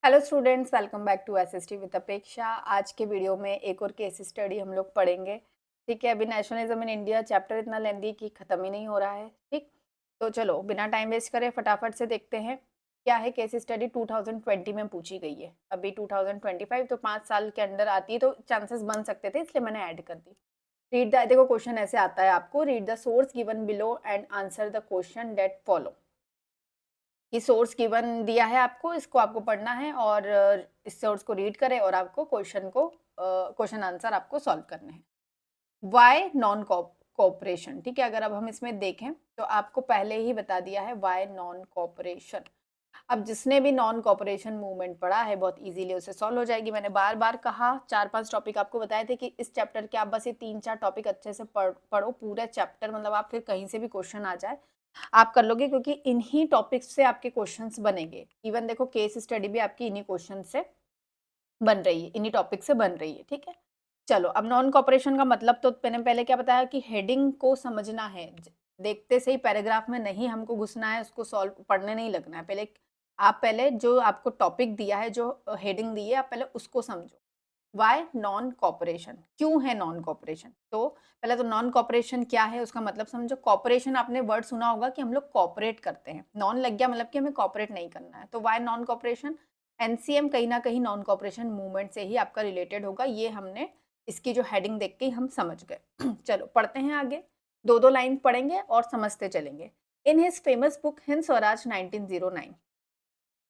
Hello students, welcome back to SST with Apeksha. आज के video में एक और केस स्टडी हम लोग पढ़ेंगे। ठीक है, अभी नेशनलिज्म इन इंडिया चैप्टर इतना लेंदी कि ख़त्म ही नहीं हो रहा है। ठीक, तो चलो बिना टाइम वेस्ट करे फटाफट से देखते हैं क्या है। केस स्टडी 2020 में पूछी गई है, अभी 2025 तो 5 साल के अंडर आती है, तो चांसेस बन सकते थे, इसलिए मैंने ऐड कर दी। रीड द, देखो क्वेश्चन ऐसे आता है आपको, read the source given below and answer the question that follow. ये सोर्स गिवन दिया है आपको, इसको आपको पढ़ना है और इस सोर्स को रीड करें और आपको क्वेश्चन आंसर आपको सॉल्व करने हैं। वाई नॉन कोऑपरेशन, ठीक है। अगर अब हम इसमें देखें तो आपको पहले ही बता दिया है वाई नॉन कोऑपरेशन। अब जिसने भी नॉन कोऑपरेशन मूवमेंट पढ़ा है बहुत इजीली उसे सॉल्व हो जाएगी। मैंने बार बार कहा, 4-5 टॉपिक आपको बताए थे कि इस चैप्टर के आप बस ये 3-4 टॉपिक अच्छे से पढ़ो पूरे चैप्टर, मतलब आप फिर कहीं से भी क्वेश्चन आ जाए आप कर लोगे, क्योंकि इन्हीं टॉपिक्स से आपके क्वेश्चंस बनेंगे। इवन देखो केस स्टडी भी आपकी इन्हीं क्वेश्चन से बन रही है, इन्हीं टॉपिक से बन रही है। ठीक है, चलो अब नॉन कॉपरेशन का मतलब तो मैंने पहले क्या बताया कि हेडिंग को समझना है। देखते से ही पैराग्राफ में नहीं हमको घुसना है, उसको सॉल्व पढ़ने नहीं लगना है। पहले जो आपको टॉपिक दिया है, जो हेडिंग दी है, आप पहले उसको समझो। वाई नॉन कॉपरेशन, क्यों है नॉन कॉपरेशन? तो पहले तो नॉन कॉपरेशन क्या है उसका मतलब समझो। कॉपरेशन आपने वर्ड सुना होगा कि हम लोग कॉपरेट करते हैं, नॉन लग गया मतलब कि हमें कॉपरेट नहीं करना है। तो वाई नॉन कॉपरेशन, एनसीएम कहीं ना कहीं नॉन कॉपरेशन मूवमेंट से ही आपका रिलेटेड होगा, ये हमने इसकी जो हेडिंग देख के ही हम समझ गए। चलो पढ़ते हैं आगे, दो दो लाइन पढ़ेंगे और समझते चलेंगे। In his famous book Hind Swaraj 1909,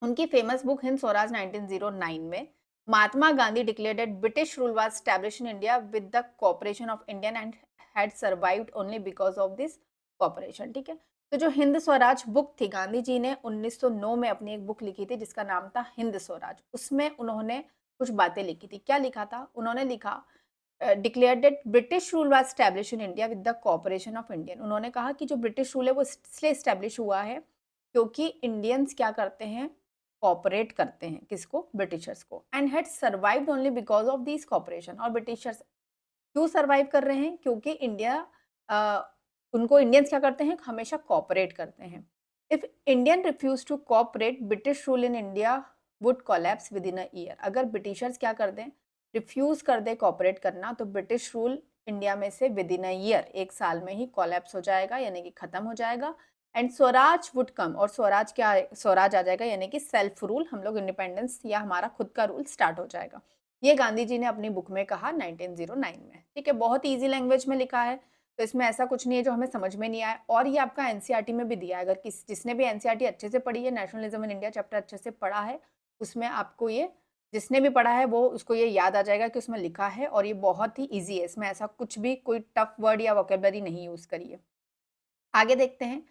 उनकी फेमस बुक हिंद स्वराज 1909 में Mahatma Gandhi declared that British rule was established in India with the cooperation of Indian and had survived only because of this cooperation. ठीक है, तो जो हिंद स्वराज बुक थी, गांधी जी ने 1909 में अपनी एक बुक लिखी थी जिसका नाम था हिंद स्वराज। उसमें उन्होंने कुछ बातें लिखी थी। क्या लिखा था? उन्होंने लिखा declared that British rule was established in India with the cooperation of Indian. उन्होंने कहा कि जो ब्रिटिश रूल है वो इसलिए एस्टैब्लिश हुआ है क्योंकि इंडियंस क्या करते हैं, कॉपरेट करते हैं। किसको? ब्रिटिशर्स को। And had survived only because of this cooperation. और ब्रिटिशर्स क्यों सर्वाइव कर रहे हैं? क्योंकि उनको इंडियंस क्या करते हैं, हमेशा कॉपरेट करते हैं। If Indian refuse to cooperate, British rule in India would collapse within a year. अगर ब्रिटिशर्स क्या कर दें, रिफ्यूज कर दे कॉपरेट करना, तो ब्रिटिश रूल इंडिया में से विद इन अ ईयर, एक साल में ही कोलैप्स हो जाएगा, यानी कि खत्म हो जाएगा। एंड स्वराज वुड कम, और स्वराज क्या, स्वराज आ जाएगा, यानी कि सेल्फ रूल, हम लोग इंडिपेंडेंस या हमारा खुद का रूल स्टार्ट हो जाएगा। ये गांधी जी ने अपनी बुक में कहा 1909 में। ठीक है, बहुत इजी लैंग्वेज में लिखा है, तो इसमें ऐसा कुछ नहीं है जो हमें समझ में नहीं आए। और ये आपका एनसीईआरटी में भी दिया है, अगर जिसने भी एनसीईआरटी अच्छे से पढ़ी है, नेशनलिज्म इन इंडिया चैप्टर अच्छे से पढ़ा है, उसमें आपको ये, जिसने भी पढ़ा है वो उसको ये याद आ जाएगा कि उसमें लिखा है। और ये बहुत ही ईजी है, इसमें ऐसा कुछ भी कोई टफ वर्ड या वोकेबलरी नहीं यूज करिए। आगे देखते हैं,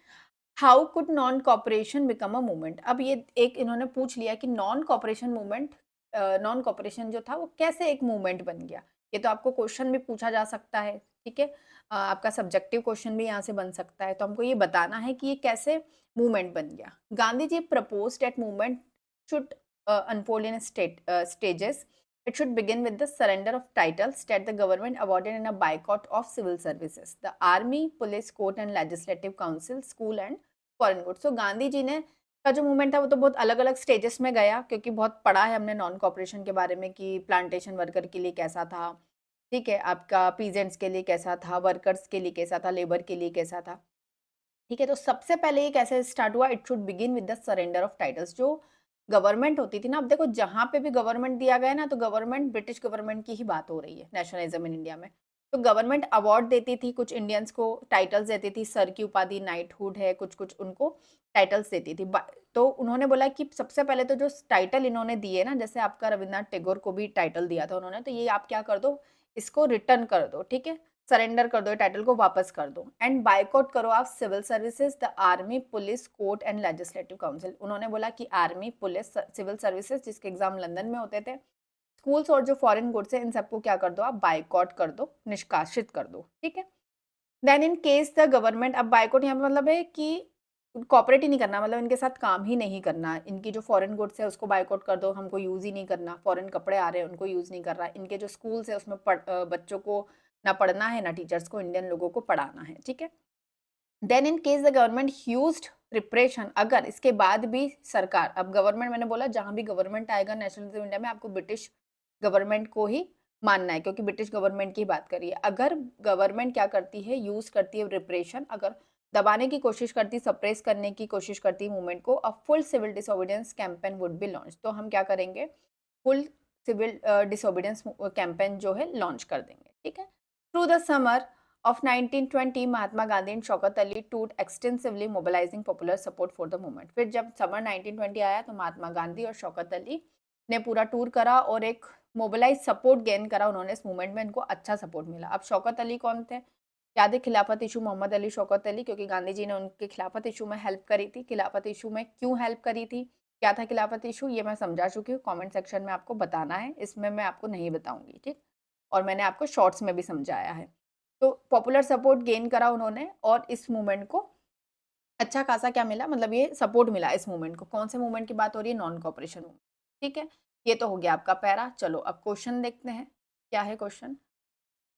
how could non cooperation become a movement. अब ये एक इन्होंने पूछ लिया कि non cooperation movement, non cooperation जो था वो कैसे एक मूवमेंट बन गया। ये तो आपको क्वेश्चन भी पूछा जा सकता है। ठीक है, आपका सब्जेक्टिव क्वेश्चन भी यहाँ से बन सकता है, तो हमको ये बताना है कि ये कैसे मूवमेंट बन गया। Gandhi ji propose that movement should unfold in stages. It should begin with the surrender of titles that the government awarded in a boycott of civil services. The army, police, court and legislative council, school and foreign goods. तो गांधी जी ने का जो movement था वो तो बहुत अलग अलग स्टेजेस में गया, क्योंकि बहुत पढ़ा है हमने नॉन कॉपरेशन के बारे में कि प्लांटेशन वर्कर के लिए कैसा था, ठीक है, आपका पीजेंट्स के लिए कैसा था, वर्कर्स के लिए कैसा था, लेबर के लिए कैसा था। ठीक है, तो सबसे पहले ये कैसे स्टार्ट हुआ, it should begin with the surrender of titles. जो गवर्नमेंट होती थी ना, अब देखो जहाँ पे भी गवर्नमेंट दिया गया है ना, तो गवर्नमेंट ब्रिटिश गवर्नमेंट की ही बात हो रही है नेशनलिज्म इन इंडिया में। तो गवर्नमेंट अवार्ड देती थी कुछ इंडियंस को, टाइटल्स देती थी, सर की उपाधि, नाइटहुड है, कुछ कुछ उनको टाइटल्स देती थी। तो उन्होंने बोला कि सबसे पहले तो जो टाइटल इन्होंने दिए ना, जैसे आपका रविन्द्रनाथ टैगोर को भी टाइटल दिया था उन्होंने, तो ये आप क्या कर दो, इसको रिटर्न कर दो। ठीक है, सरेंडर कर दो, टाइटल को वापस कर दो। एंड बायकॉट करो आप civil services, the army, police, court and legislative council. उन्होंने बोला कि आर्मी, पुलिस, सिविल सर्विसेज जिसके एग्जाम लंदन में होते थे, स्कूल्स और जो फॉरेन गुड्स है, इन सबको क्या कर दो आप, बायकॉट कर दो, निष्कासित कर दो। ठीक है, then in case the government, अब बायकॉट यहाँ पे मतलब है कि कॉपरेट ही नहीं करना, मतलब इनके साथ काम ही नहीं करना। इनकी जो फॉरेन गुड्स है उसको बायकॉट कर दो, हमको यूज ही नहीं करना। फॉरेन कपड़े आ रहे हैं उनको यूज नहीं कर रहा। इनके जो स्कूल्स है उसमें बच्चों को ना पढ़ना है ना टीचर्स को इंडियन लोगों को पढ़ाना है। ठीक है, then in case the government used preparation, अगर इसके बाद भी सरकार, अब गवर्नमेंट मैंने बोला जहाँ भी गवर्नमेंट आएगा नेशनलिज्म इंडिया में आपको ब्रिटिश गवर्नमेंट को ही मानना है, क्योंकि ब्रिटिश गवर्नमेंट की बात करिए। अगर गवर्नमेंट क्या करती है, यूज़ करती है रिप्रेशन, अगर दबाने की कोशिश करती, सप्रेस करने की कोशिश करती है मूवमेंट को, a full civil disobedience campaign would be launch. तो हम क्या करेंगे, फुल सिविल डिसोबीडियंस कैंपेन जो है लॉन्च कर देंगे, ठीक है। Through the summer of 1920 Mahatma Gandhi and Shaukat Ali toured extensively mobilizing popular support for the movement। फिर जब समर 1920 आया तो महात्मा गांधी और शौकत अली ने पूरा टूर करा और एक मोबिलाइज सपोर्ट गेन करा उन्होंने इस मूवमेंट में, इनको अच्छा सपोर्ट मिला। अब शौकत अली कौन थे, याद है खिलाफत इशू, मोहम्मद अली शौकत अली, क्योंकि गांधी जी ने उनके खिलाफत इशू में हेल्प करी थी। खिलाफत इशू में क्यों हेल्प करी थी, क्या था खिलाफत इशू, ये मैं समझा चुकी हूँ, कमेंट सेक्शन में आपको बताना है, इसमें मैं आपको नहीं बताऊंगी, ठीक। और मैंने आपको शॉर्ट्स में भी समझाया है। तो पॉपुलर सपोर्ट गेन करा उन्होंने और इस मूवमेंट को अच्छा खासा क्या मिला, मतलब ये सपोर्ट मिला इस मूवमेंट को। कौन से मूवमेंट की बात हो रही है, नॉन कॉपरेशन मूवमेंट, ठीक है। ये तो हो गया आपका पैरा। चलो अब क्वेश्चन देखते हैं, क्या है question.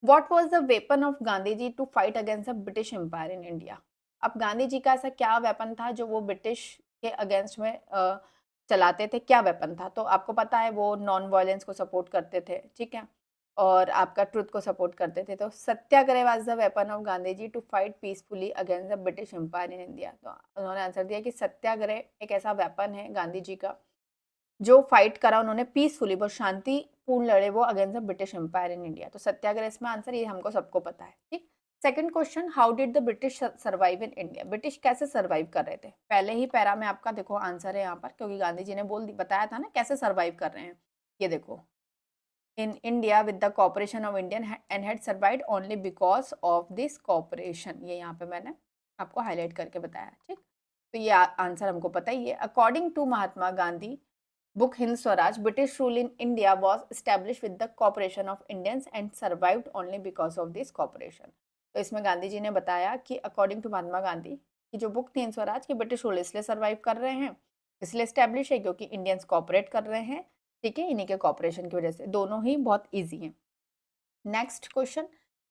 What was the weapon of Gandhi ji to fight against the British empire in India. अब गांधी जी का ऐसा क्या वेपन था जो वो ब्रिटिश के अगेंस्ट में चलाते थे, क्या वेपन था। तो आपको पता है वो नॉन वायलेंस को सपोर्ट करते थे, ठीक है, और आपका ट्रुथ को सपोर्ट करते थे। तो satyagraha was the weapon of Gandhi ji to fight peacefully against the British empire in India. तो उन्होंने आंसर दिया कि सत्याग्रह एक ऐसा वेपन है गांधी जी का जो फाइट करा उन्होंने पीसफुली, बहुत शांतिपूर्ण लड़े वो against the British empire in India. तो सत्याग्रह इसमें आंसर, ये हमको सबको पता है, ठीक। Second question, how did the British survive in India. British कैसे सर्वाइव कर रहे थे, पहले ही पैरा में आपका देखो आंसर है यहाँ पर, क्योंकि गांधी जी ने बताया था ना कैसे सर्वाइव कर रहे हैं। ये देखो, in India with the cooperation of Indian and had survived only because of this cooperation, ये यहाँ पे मैंने आपको हाईलाइट करके बताया, ठीक। तो ये आंसर हमको पता ही है। According to Mahatma Gandhi book Hind Swaraj, British rule in India was established with the cooperation of Indians and survived only because of this cooperation। तो इसमें गांधी जी ने बताया कि अकॉर्डिंग टू महात्मा गांधी की जो बुक थी हिंद स्वराज की, ब्रिटिश रूल इसलिए सर्वाइव कर रहे हैं, इसलिए स्टैब्लिश है क्योंकि इंडियंस कॉपरेट कर रहे हैं, ठीक है, इन्हीं के कॉपरेशन की वजह से। दोनों ही बहुत ईजी हैं। Next question,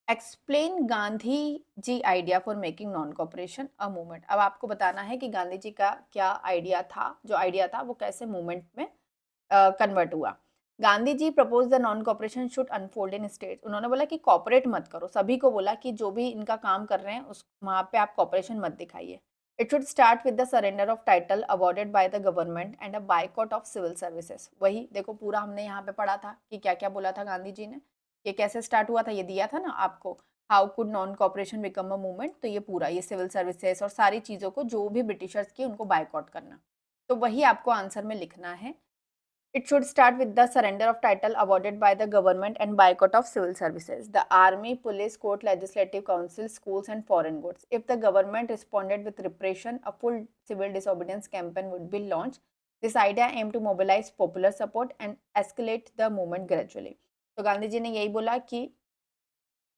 explain Gandhi ji idea for making non cooperation a movement. अब आपको बताना है कि गांधी जी का क्या आइडिया था, जो आइडिया था वो कैसे मूवमेंट में कन्वर्ट हुआ। Gandhi ji propose the non cooperation should unfold in states. उन्होंने बोला कि कॉपरेट मत करो, सभी को बोला कि जो भी इनका काम कर रहे हैं उस वहाँ पे आप कॉपरेशन मत दिखाइए। It should start with the surrender of title awarded by the government and a boycott of civil services. वही देखो पूरा हमने यहाँ पे पढ़ा था कि क्या क्या बोला था गांधी जी ने, ये कैसे स्टार्ट हुआ था, ये दिया था ना आपको, how could non cooperation become a movement. तो ये पूरा ये सिविल सर्विसेज और सारी चीज़ों को जो भी ब्रिटिशर्स की उनको बायकॉट करना, तो वही आपको आंसर में लिखना है। It should start with the surrender of title awarded by the government and boycott of civil services. The army, police, court, legislative council, schools and foreign goods. If the government responded with repression, a full civil disobedience campaign would be launched. This idea aimed to mobilize popular support and escalate the movement gradually. तो गांधी जी ने यही बोला कि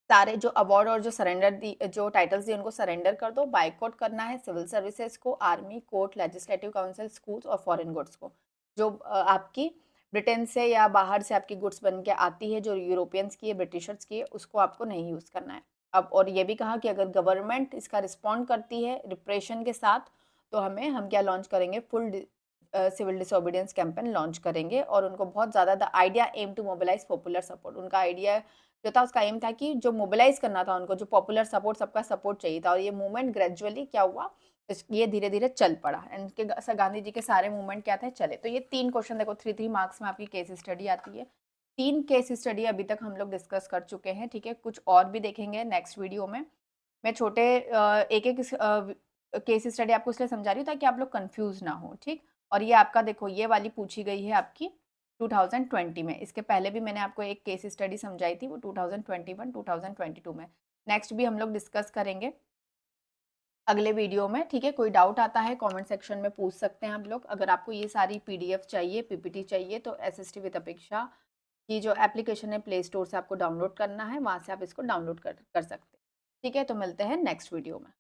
सारे जो award और जो surrender दी, जो टाइटल्स दिए उनको सरेंडर कर दो, बाइकआउट करना है सिविल सर्विसेज को, army, court, legislative council, schools और फॉरेन गुड्स को। जो आपकी ब्रिटेन से या बाहर से आपकी गुड्स बन के आती है, जो यूरोपियंस की है, ब्रिटिशर्स की है, उसको आपको नहीं यूज़ करना है। अब और ये भी कहा कि अगर गवर्नमेंट इसका रिस्पॉन्ड करती है रिप्रेशन के साथ, तो हम क्या लॉन्च करेंगे, full civil disobedience campaign launch करेंगे। और उनको बहुत ज़्यादा the idea aim to mobilise popular support, उनका आइडिया जो था उसका एम था कि जो मोबिलाइज करना था उनको, जो पॉपुलर सपोर्ट, सबका सपोर्ट चाहिए था। और ये मूवमेंट ग्रेजुअली क्या हुआ, ये धीरे धीरे चल पड़ा। इनके गांधी जी के सारे मूवमेंट क्या थे, चले। तो ये 3 क्वेश्चन देखो 3 मार्क्स में आपकी केस स्टडी आती है। 3 केस स्टडी अभी तक हम लोग डिस्कस कर चुके हैं, ठीक है। कुछ और भी देखेंगे नेक्स्ट वीडियो में। मैं छोटे एक एक केस स्टडी आपको इसलिए समझा रही हूँ ताकि आप लोग कंफ्यूज ना हो, ठीक। और ये आपका देखो ये वाली पूछी गई है आपकी 2020 में। इसके पहले भी मैंने आपको एक केस स्टडी समझाई थी, वो 2021 2022 में। नेक्स्ट भी हम लोग डिस्कस करेंगे अगले वीडियो में, ठीक है। कोई डाउट आता है कमेंट सेक्शन में पूछ सकते हैं आप लोग। अगर आपको ये सारी पीडीएफ चाहिए, पीपीटी चाहिए, तो एसएसटी विद अपेक्षा की जो एप्लीकेशन है प्ले स्टोर से आपको डाउनलोड करना है, वहाँ से आप इसको डाउनलोड कर सकते हैं, ठीक है। तो मिलते हैं नेक्स्ट वीडियो में।